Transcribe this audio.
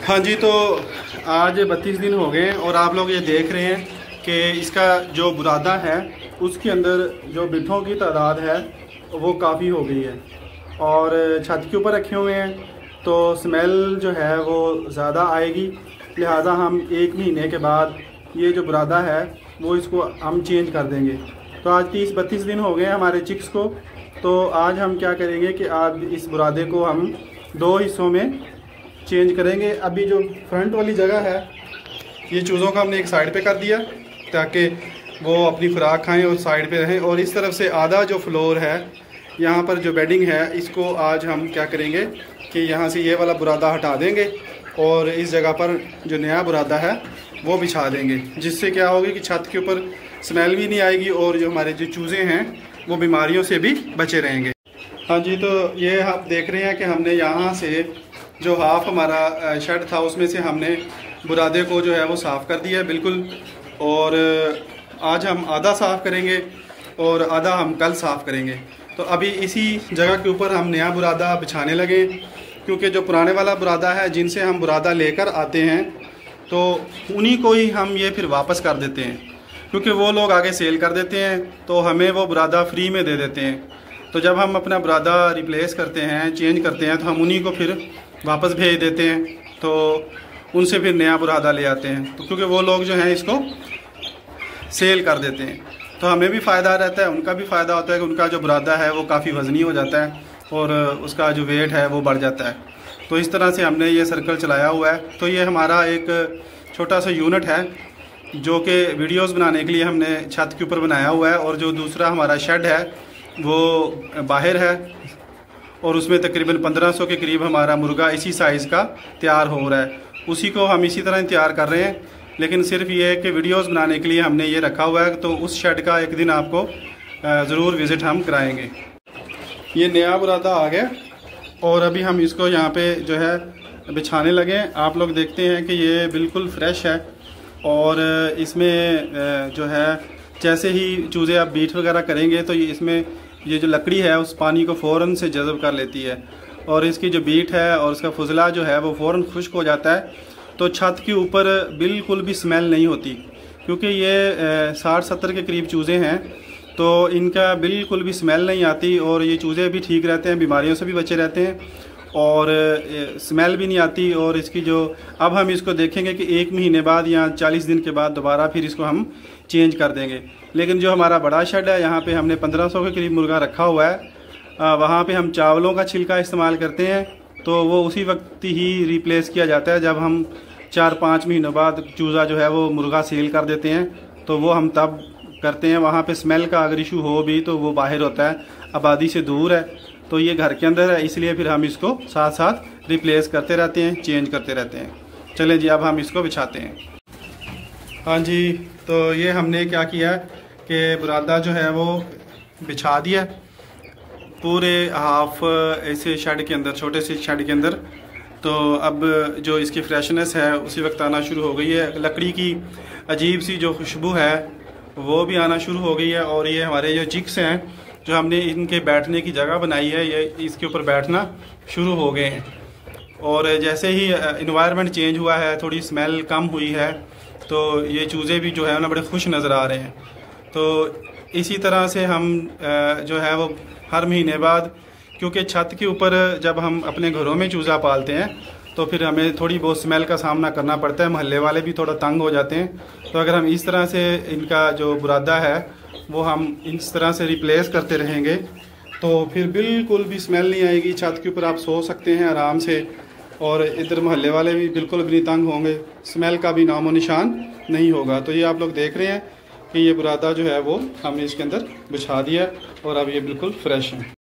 हाँ जी, तो आज 32 दिन हो गए और आप लोग ये देख रहे हैं कि इसका जो बुरादा है उसके अंदर जो बिठों की तादाद है वो काफ़ी हो गई है और छत के ऊपर रखे हुए हैं तो स्मेल जो है वो ज़्यादा आएगी। लिहाजा हम 1 महीने के बाद ये जो बुरादा है वो इसको हम चेंज कर देंगे। तो आज 30-32 दिन हो गए हमारे चिक्स को। तो आज हम क्या करेंगे कि आज इस बुरादे को हम 2 हिस्सों में चेंज करेंगे। अभी जो फ्रंट वाली जगह है ये चूज़ों का हमने एक साइड पे कर दिया ताकि वो अपनी खुराक खाएं और साइड पे रहें, और इस तरफ से आधा जो फ्लोर है यहाँ पर जो बेडिंग है इसको आज हम क्या करेंगे कि यहाँ से ये वाला बुरादा हटा देंगे और इस जगह पर जो नया बुरादा है वो बिछा देंगे, जिससे क्या होगी कि छत के ऊपर स्मेल भी नहीं आएगी और जो हमारे जो चूज़े हैं वो बीमारियों से भी बचे रहेंगे। हाँ जी, तो ये आप देख रहे हैं कि हमने यहाँ से जो हाफ हमारा शेड था उसमें से हमने बुरादे को जो है वो साफ़ कर दिया है बिल्कुल, और आज हम आधा साफ़ करेंगे और आधा हम कल साफ़ करेंगे। तो अभी इसी जगह के ऊपर हम नया बुरादा बिछाने लगे, क्योंकि जो पुराने वाला बुरादा है जिनसे हम बुरादा लेकर आते हैं तो उन्हीं को ही हम ये फिर वापस कर देते हैं, क्योंकि वो लोग आगे सेल कर देते हैं तो हमें वो बुरादा फ्री में दे देते हैं। तो जब हम अपना बुरादा रिप्लेस करते हैं, चेंज करते हैं, तो हम उन्हीं को फिर वापस भेज देते हैं, तो उनसे फिर नया बुरादा ले आते हैं। तो क्योंकि वो लोग जो हैं इसको सेल कर देते हैं तो हमें भी फ़ायदा रहता है, उनका भी फ़ायदा होता है कि उनका जो बुरादा है वो काफ़ी वज़नी हो जाता है और उसका जो वेट है वो बढ़ जाता है। तो इस तरह से हमने ये सर्कल चलाया हुआ है। तो ये हमारा एक छोटा सा यूनिट है जो कि वीडियोस बनाने के लिए हमने छत के ऊपर बनाया हुआ है, और जो दूसरा हमारा शेड है वो बाहर है और उसमें तकरीबन 1500 के करीब हमारा मुर्गा इसी साइज़ का तैयार हो रहा है। उसी को हम इसी तरह तैयार कर रहे हैं, लेकिन सिर्फ ये है कि वीडियोस बनाने के लिए हमने ये रखा हुआ है। तो उस शेड का एक दिन आपको ज़रूर विज़िट हम कराएंगे। ये नया बुरादा आ गया और अभी हम इसको यहाँ पे जो है बिछाने लगे। आप लोग देखते हैं कि ये बिल्कुल फ्रेश है और इसमें जो है जैसे ही चूज़े आप बीट वगैरह करेंगे तो इसमें ये जो लकड़ी है उस पानी को फ़ौरन से जज़ब कर लेती है और इसकी जो बीट है और उसका फुजला जो है वो फ़ौरन खुश्क हो जाता है। तो छत के ऊपर बिल्कुल भी स्मेल नहीं होती, क्योंकि ये 60-70 के करीब चूज़े हैं तो इनका बिल्कुल भी स्मेल नहीं आती और ये चूज़े भी ठीक रहते हैं, बीमारियों से भी बचे रहते हैं और स्मेल भी नहीं आती। और इसकी जो अब हम इसको देखेंगे कि 1 महीने बाद या 40 दिन के बाद दोबारा फिर इसको हम चेंज कर देंगे। लेकिन जो हमारा बड़ा शेड है यहाँ पे हमने 1500 के करीब मुर्गा रखा हुआ है, वहाँ पे हम चावलों का छिलका इस्तेमाल करते हैं तो वो उसी वक्त ही रिप्लेस किया जाता है जब हम 4-5 महीनों बाद चूज़ा जो है वो मुर्गा सेल कर देते हैं, तो वो हम तब करते हैं। वहाँ पे स्मेल का अगर इशू हो भी तो वो बाहर होता है, आबादी से दूर है, तो ये घर के अंदर है, इसलिए फिर हम इसको साथ साथ रिप्लेस करते रहते हैं, चेंज करते रहते हैं। चलें जी, अब हम इसको बिछाते हैं। हाँ जी, तो ये हमने क्या किया कि बुरादा जो है वो बिछा दिया पूरे हाफ ऐसे शेड के अंदर, छोटे से शेड के अंदर। तो अब जो इसकी फ्रेशनेस है उसी वक्त आना शुरू हो गई है, लकड़ी की अजीब सी जो खुशबू है वो भी आना शुरू हो गई है। और ये हमारे जो चिक्स हैं जो हमने इनके बैठने की जगह बनाई है ये इसके ऊपर बैठना शुरू हो गए हैं, और जैसे ही इन्वायरमेंट चेंज हुआ है, थोड़ी स्मेल कम हुई है, तो ये चूज़े भी जो है ना बड़े खुश नज़र आ रहे हैं। तो इसी तरह से हम जो है वो हर महीने बाद, क्योंकि छत के ऊपर जब हम अपने घरों में चूज़ा पालते हैं तो फिर हमें थोड़ी बहुत स्मेल का सामना करना पड़ता है, मोहल्ले वाले भी थोड़ा तंग हो जाते हैं। तो अगर हम इस तरह से इनका जो बुरादा है वो हम इस तरह से रिप्लेस करते रहेंगे तो फिर बिल्कुल भी स्मेल नहीं आएगी। छत के ऊपर आप सो सकते हैं आराम से और इधर मोहल्ले वाले भी बिल्कुल भी नहीं तंग होंगे, स्मेल का भी नामो निशान नहीं होगा। तो ये आप लोग देख रहे हैं कि ये बुरादा जो है वो हमने इसके अंदर बिछा दिया और अब ये बिल्कुल फ्रेश है।